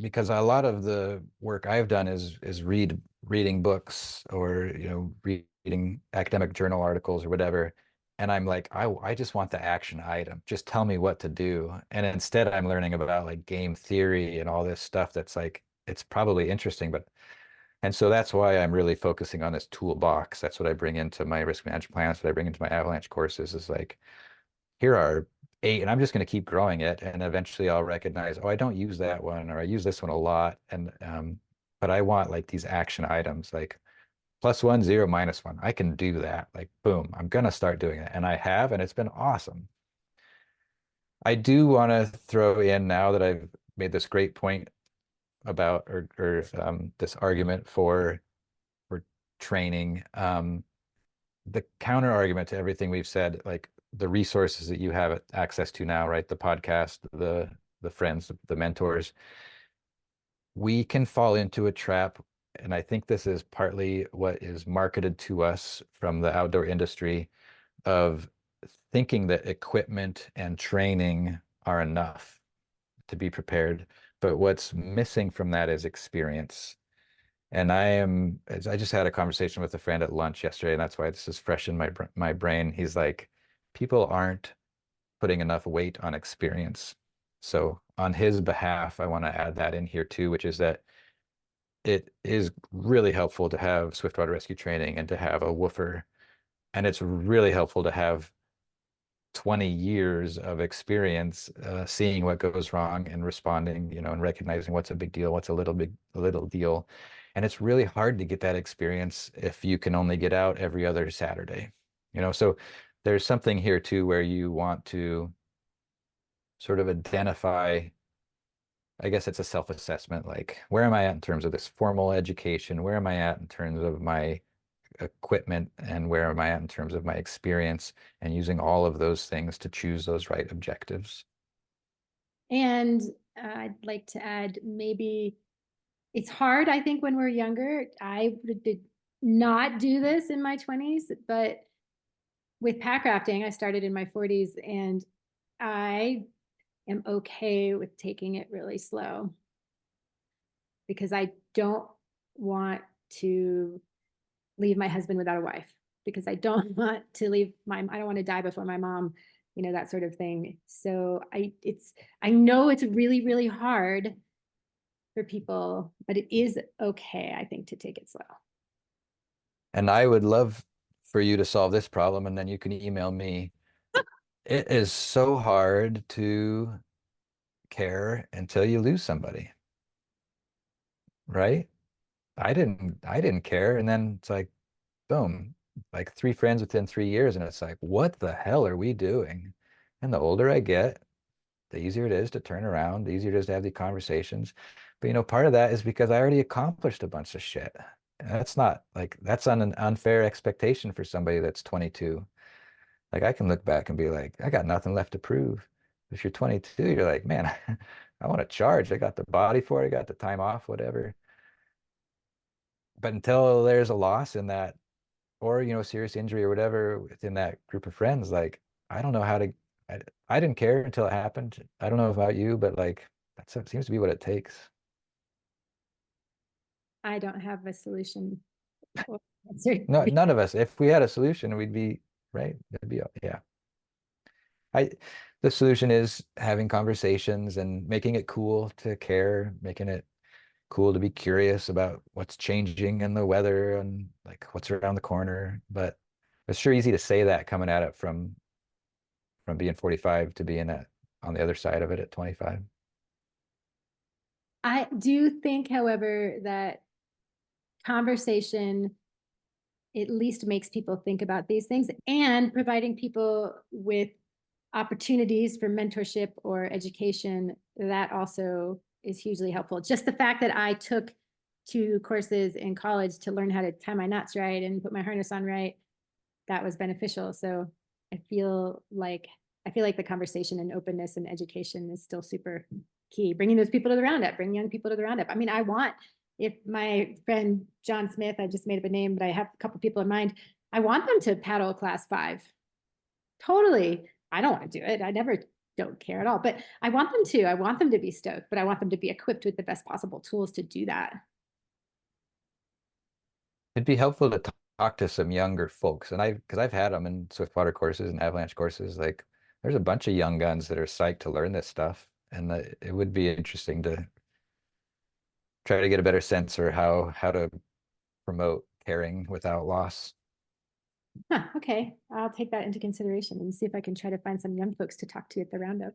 a lot of the work I've done is reading books or reading academic journal articles or whatever. And I'm like, I just want the action item. Just tell me what to do. And instead I'm learning about like game theory and all this stuff that's like it's probably interesting, but and so that's why I'm really focusing on this toolbox. That's what I bring into my risk management plans, what I bring into my avalanche courses is like here are 8, and I'm just going to keep growing it. And eventually I'll recognize, oh, I don't use that one, or I use this one a lot. And, but I want like these action items, like +1, 0, -1. I can do that. Like, boom, I'm going to start doing it. And I have, and it's been awesome. I do want to throw in now that I've made this great point about, or this argument for training. The counter argument to everything we've said, like the resources that you have access to now, right? The podcast, the friends, the mentors, we can fall into a trap. And I think this is partly what is marketed to us from the outdoor industry of thinking that equipment and training are enough to be prepared. But what's missing from that is experience. And I just had a conversation with a friend at lunch yesterday, and that's why this is fresh in my brain. He's like, people aren't putting enough weight on experience. So on his behalf, I want to add that in here too, which is that it is really helpful to have swiftwater rescue training and to have a woofer. And it's really helpful to have 20 years of experience seeing what goes wrong and responding, and recognizing what's a big deal, what's a little deal. And it's really hard to get that experience if you can only get out every other Saturday. So there's something here too where you want to sort of identify, I guess it's a self-assessment, like where am I at in terms of this formal education? Where am I at in terms of my equipment, and where am I at in terms of my experience, and using all of those things to choose those right objectives. And I'd like to add maybe it's hard, I think, when we're younger. I did not do this in my 20s, but with pack rafting, I started in my 40s, and I am okay with taking it really slow because I don't want to leave my husband without a wife, because I don't want to I don't want to die before my mom, that sort of thing. So I know it's really, really hard for people, but it is okay, I think, to take it slow. And I would love for you to solve this problem, and then you can email me. It is so hard to care until you lose somebody, right? I didn't care. And then it's like, boom, like three friends within 3 years. And it's like, what the hell are we doing? And the older I get, the easier it is to turn around, the easier it is to have the conversations. But part of that is because I already accomplished a bunch of shit. And that's not like that's an unfair expectation for somebody that's 22. Like I can look back and be like, I got nothing left to prove. If you're 22, you're like, man, I want to charge. I got the body for it. I got the time off, whatever. But until there's a loss in that, or serious injury or whatever within that group of friends, like I don't know how to. I, I didn't care until it happened. I don't know about you, but like that seems to be what it takes. I don't have a solution or answer. No, none of us. If we had a solution, we'd be right. It'd be yeah. I the solution is having conversations and making it cool to care, making it cool to be curious about what's changing in the weather and like what's around the corner. But it's sure easy to say that coming at it from being 45 to being on the other side of it at 25. I do think, however, that conversation at least makes people think about these things, and providing people with opportunities for mentorship or education, that also is hugely helpful. Just the fact that I took 2 courses in college to learn how to tie my knots right and put my harness on right, that was beneficial. So I feel like the conversation and openness and education is still super key. Bringing those people to the roundup, bring young people to the roundup. I mean, I want, if my friend John Smith, I just made up a name, but I have a couple people in mind, I want them to paddle class 5. Totally. I don't want to do it. I never don't care at all, but I want them to. I want them to be stoked, but I want them to be equipped with the best possible tools to do that. It'd be helpful to talk to some younger folks, and because I've had them in Swiftwater courses and avalanche courses. Like, there's a bunch of young guns that are psyched to learn this stuff, and it would be interesting to try to get a better sense for how to promote caring without loss. Huh, okay, I'll take that into consideration and see if I can try to find some young folks to talk to at the roundup.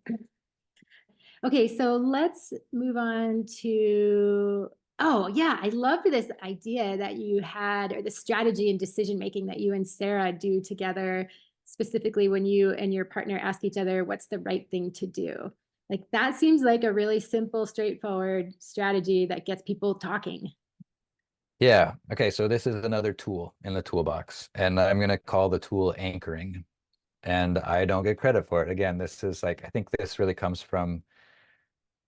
Okay, so let's move on to, oh yeah, I love this idea that you had, or the strategy and decision making that you and Sarah do together, specifically when you and your partner ask each other what's the right thing to do. Like that seems like a really simple, straightforward strategy that gets people talking. Yeah. Okay. So this is another tool in the toolbox, and I'm going to call the tool anchoring. And I don't get credit for it. Again, this is like, I think this really comes from,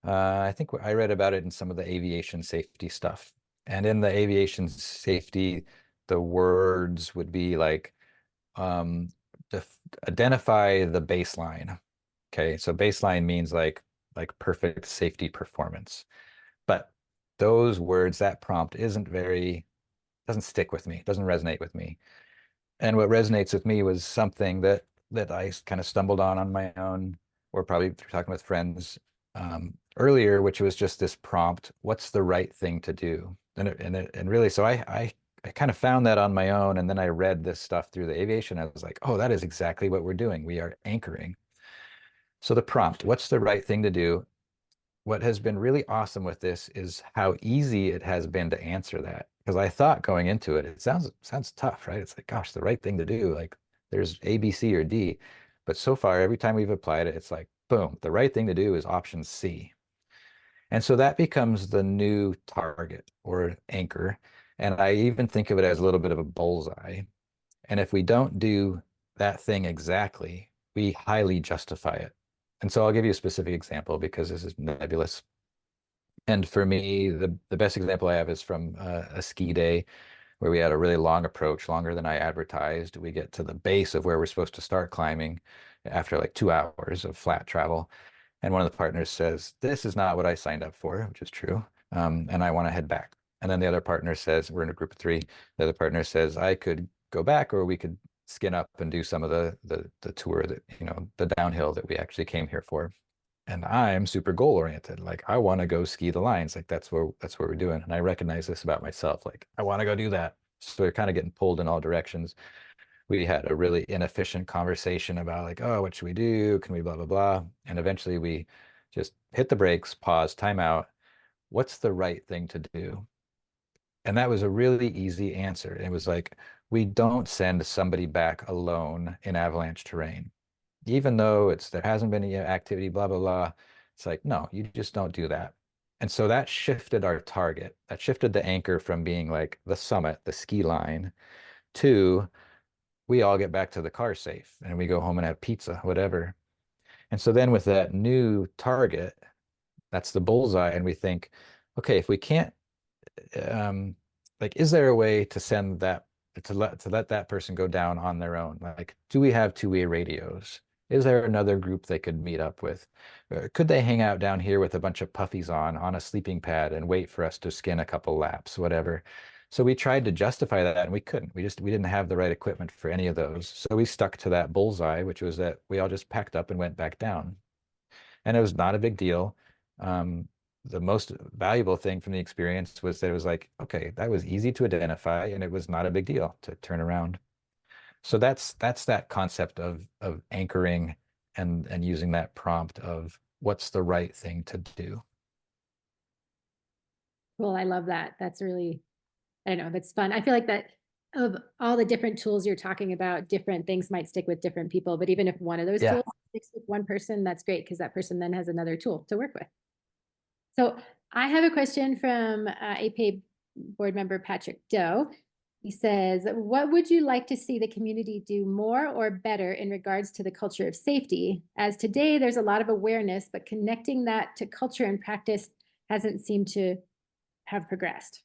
I think I read about it in some of the aviation safety stuff. And in the aviation safety, the words would be like, um, identify the baseline. Okay. So baseline means like perfect safety performance. But those words, that prompt doesn't stick with me, doesn't resonate with me. And what resonates with me was something that I kind of stumbled on my own, or probably through talking with friends earlier, which was just this prompt: what's the right thing to do? And really, so I kind of found that on my own, and then I read this stuff through the aviation. I was like, oh, that is exactly what we're doing. We are anchoring. So the prompt: what's the right thing to do? What has been really awesome with this is how easy it has been to answer that. Because I thought going into it, it sounds tough, right? It's like, gosh, the right thing to do. Like there's A, B, C, or D. But so far, every time we've applied it, it's like, boom, the right thing to do is option C. And so that becomes the new target or anchor. And I even think of it as a little bit of a bullseye. And if we don't do that thing exactly, we highly justify it. And so I'll give you a specific example because this is nebulous. And for me, the best example I have is from a ski day where we had a really long approach, longer than I advertised. We get to the base of where we're supposed to start climbing after like 2 hours of flat travel. And one of the partners says, this is not what I signed up for, which is true. And I want to head back. And then the other partner says, we're in a group of 3. The other partner says, I could go back, or we could skin up and do some of the tour that, the downhill that we actually came here for. And I'm super goal oriented. Like I want to go ski the lines. Like that's what we're doing. And I recognize this about myself. Like I want to go do that. So we're kind of getting pulled in all directions. We had a really inefficient conversation about like, oh, what should we do? Can we blah, blah, blah? And eventually we just hit the brakes, pause, time out. What's the right thing to do? And that was a really easy answer. It was like, we don't send somebody back alone in avalanche terrain. Even though there hasn't been any activity, blah, blah, blah. It's like, no, you just don't do that. And so that shifted our target. That shifted the anchor from being like the summit, the ski line, to we all get back to the car safe and we go home and have pizza, whatever. And so then with that new target, that's the bullseye. And we think, okay, if we can't um like is there a way to send that to let that person go down on their own? Like, do we have two-way radios? Is there another group they could meet up with? Could they hang out down here with a bunch of puffies on a sleeping pad and wait for us to skin a couple laps, whatever? So we tried to justify that and we couldn't. We didn't have the right equipment for any of those. So we stuck to that bullseye, which was that we all just packed up and went back down. And it was not a big deal. The most valuable thing from the experience was that it was like, okay, that was easy to identify and it was not a big deal to turn around. So that's that concept of anchoring and using that prompt of what's the right thing to do. Well, I love that. That's really, I don't know, that's fun. I feel like that of all the different tools you're talking about, different things might stick with different people. But even if one of those Yeah. tools sticks with one person, that's great because that person then has another tool to work with. So I have a question from APA board member Patrick Doe. He says, what would you like to see the community do more or better in regards to the culture of safety? As today, there's a lot of awareness, but connecting that to culture and practice hasn't seemed to have progressed.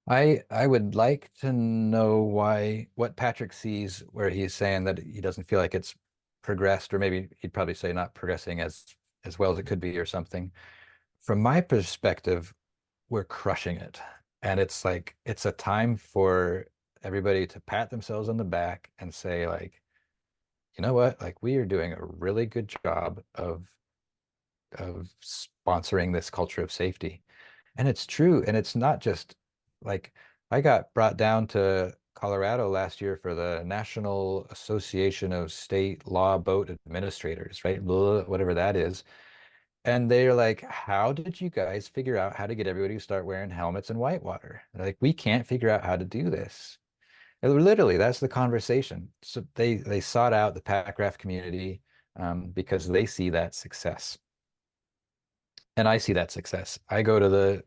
I would like to know what Patrick sees where he's saying that he doesn't feel like it's progressed, or maybe he'd probably say not progressing as well as it could be or something. From my perspective, we're crushing it. And it's like it's a time for everybody to pat themselves on the back and say like, you know what? Like we are doing a really good job of sponsoring this culture of safety. And it's true. And it's not just like I got brought down to Colorado last year for the National Association of State Law Boat Administrators, right? Blah, whatever that is. And they're like, how did you guys figure out how to get everybody to start wearing helmets in whitewater? They're like, we can't figure out how to do this. And literally, that's the conversation. So they sought out the Packraft community because they see that success. And I see that success. I go to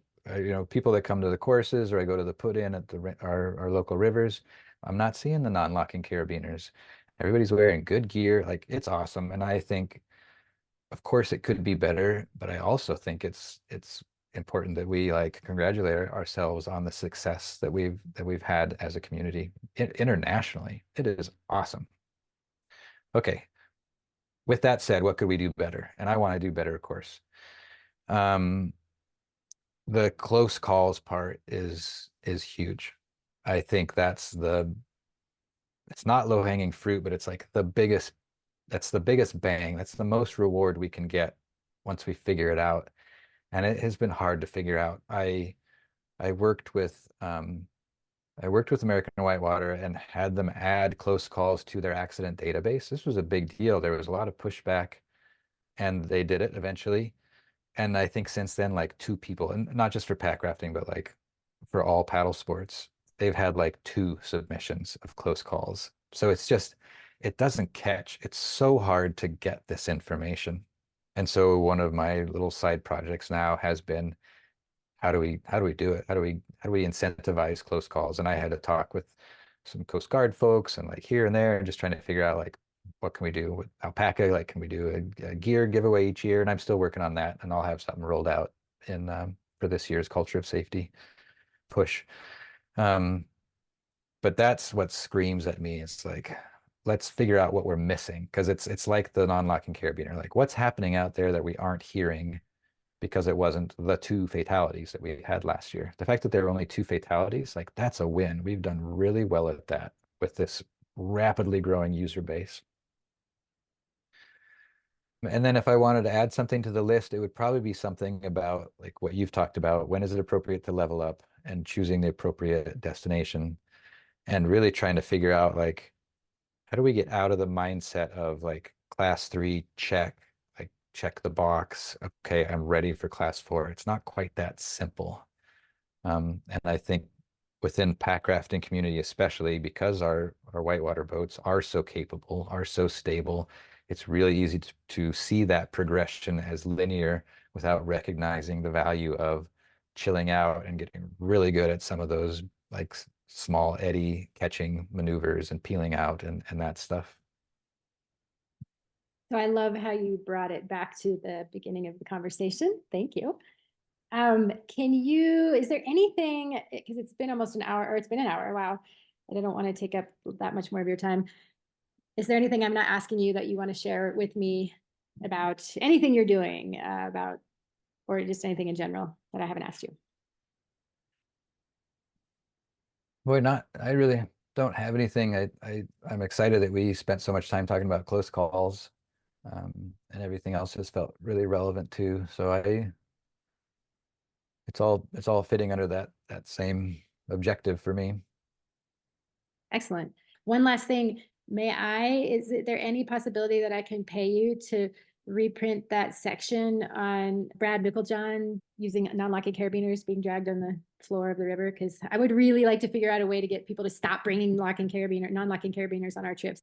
people that come to the courses, or I go to the put in at our local rivers. I'm not seeing the non-locking carabiners. Everybody's wearing good gear. Like it's awesome. And I think, of course, it could be better, but I also think it's important that we like congratulate ourselves on the success that we've had as a community internationally. It is awesome. Okay. With that said, what could we do better? And I want to do better, of course. Um, the close calls part is huge. I think it's not low hanging fruit, but it's like that's the biggest bang. That's the most reward we can get once we figure it out. And it has been hard to figure out. I worked with American Whitewater and had them add close calls to their accident database. This was a big deal. There was a lot of pushback, and they did it eventually. And I think since then, like two people, and not just for pack rafting, but like for all paddle sports, they've had like two submissions of close calls. So it doesn't catch. It's so hard to get this information. And so one of my little side projects now has been how do we do it? How do we incentivize close calls? And I had a talk with some Coast Guard folks and like here and there, and just trying to figure out like what can we do with alpaca? Like, can we do a gear giveaway each year? And I'm still working on that, and I'll have something rolled out in for this year's Culture of Safety push. Um, but that's what screams at me. It's like, let's figure out what we're missing, because it's like the non-locking carabiner. Like, what's happening out there that we aren't hearing because it wasn't the two fatalities that we had last year. The fact that there were only two fatalities, like that's a win. We've done really well at that with this rapidly growing user base. And then if I wanted to add something to the list, it would probably be something about like what you've talked about. When is it appropriate to level up and choosing the appropriate destination? and really trying to figure out like how do we get out of the mindset of like class 3 check, like check the box. Okay, I'm ready for class 4. It's not quite that simple. And I think within pack rafting community, especially because our whitewater boats are so capable, are so stable, it's really easy to see that progression as linear without recognizing the value of chilling out and getting really good at some of those like small eddy catching maneuvers and peeling out and that stuff. So I love how you brought it back to the beginning of the conversation. Thank you. Is there anything, because it's been almost an hour, or it's been an hour, wow, and I don't want to take up that much more of your time. Is there anything I'm not asking you that you want to share with me about anything you're doing, or just anything in general that I haven't asked you? Boy, not, I really don't have anything. I'm excited that we spent so much time talking about close calls, and everything else has felt really relevant too. So it's all fitting under that same objective for me. Excellent. One last thing. Is there any possibility that I can pay you to reprint that section on Brad Micklejohn using non-locking carabiners being dragged on the floor of the river? Because I would really like to figure out a way to get people to stop bringing non-locking carabiners on our trips.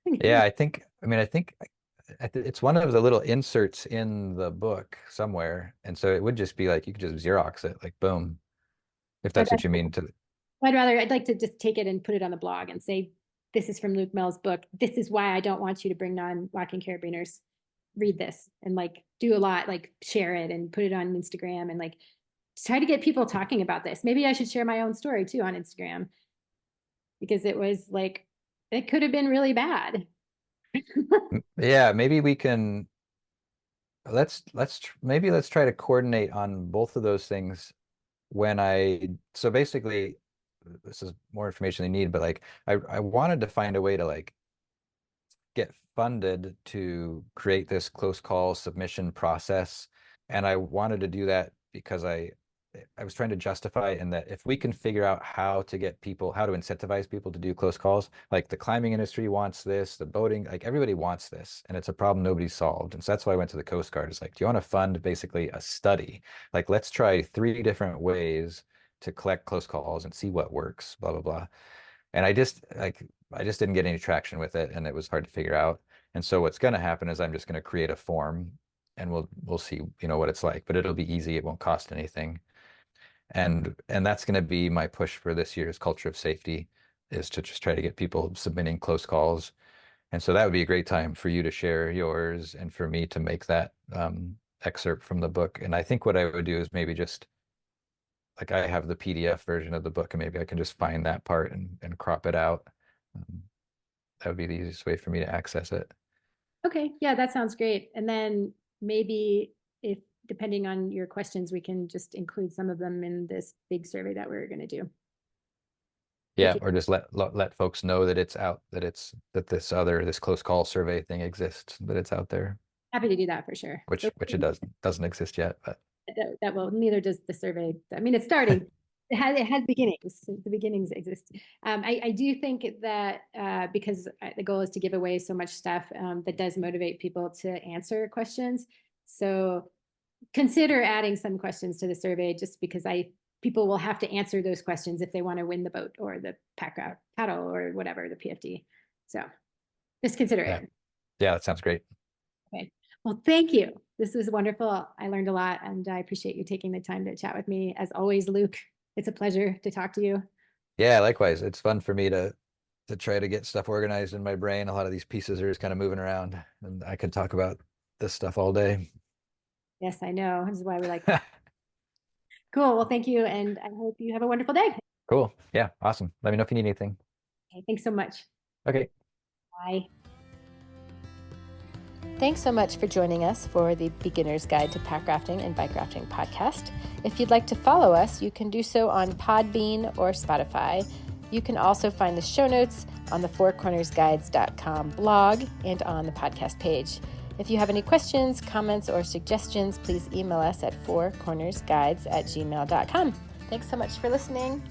Yeah, I think it's one of the little inserts in the book somewhere. And so it would just be like you could just Xerox it, like boom, if that's what you mean to. I'd like to just take it and put it on the blog and say, this is from Luc Mehl's book. This is why I don't want you to bring non-locking carabiners. Read this and like do a lot, like share it and put it on Instagram and like try to get people talking about this. Maybe I should share my own story too on Instagram, because it was like, it could have been really bad. Yeah, maybe we can maybe let's try to coordinate on both of those things when so basically this is more information they need, but like I wanted to find a way to like get funded to create this close call submission process. And I wanted to do that because I was trying to justify in that if we can figure out how to incentivize people to do close calls, like the climbing industry wants this, the boating, like everybody wants this, and it's a problem nobody's solved. And so that's why I went to the Coast Guard. It's like, do you want to fund basically a study? Like, let's try 3 different ways to collect close calls and see what works, blah, blah, blah. And I just didn't get any traction with it, and it was hard to figure out. And so what's going to happen is I'm just going to create a form, and we'll see, what it's like, but it'll be easy. It won't cost anything. And that's going to be my push for this year's culture of safety, is to just try to get people submitting close calls. And so that would be a great time for you to share yours and for me to make that excerpt from the book. And I think what I would do is maybe just like I have the PDF version of the book, and maybe I can just find that part and crop it out. Um, that would be the easiest way for me to access it. Okay, yeah, that sounds great. And then maybe if depending on your questions, we can just include some of them in this big survey that we're going to do. Yeah, or just let folks know that it's out, that this close call survey thing exists, that it's out there, Happy to do that for sure. which it doesn't exist yet, but That will, neither does the survey. I mean, it's starting. It has beginnings. The beginnings exist. I do think that because the goal is to give away so much stuff, that does motivate people to answer questions. So consider adding some questions to the survey, just because people will have to answer those questions if they want to win the boat or the paddle or whatever, the PFD. So just consider yeah. it. Yeah, that sounds great. Okay. Well, thank you. This was wonderful. I learned a lot, and I appreciate you taking the time to chat with me. As always, Luc, it's a pleasure to talk to you. Yeah, likewise. It's fun for me to try to get stuff organized in my brain. A lot of these pieces are just kind of moving around, and I could talk about this stuff all day. Yes, I know. This is why we like. Cool. Well, thank you, and I hope you have a wonderful day. Cool. Yeah, awesome. Let me know if you need anything. Okay, thanks so much. Okay. Bye. Thanks so much for joining us for the Beginner's Guide to Pack Rafting and Bike Rafting podcast. If you'd like to follow us, you can do so on Podbean or Spotify. You can also find the show notes on the fourcornersguides.com blog and on the podcast page. If you have any questions, comments, or suggestions, please email us at fourcornersguides@gmail.com. Thanks so much for listening.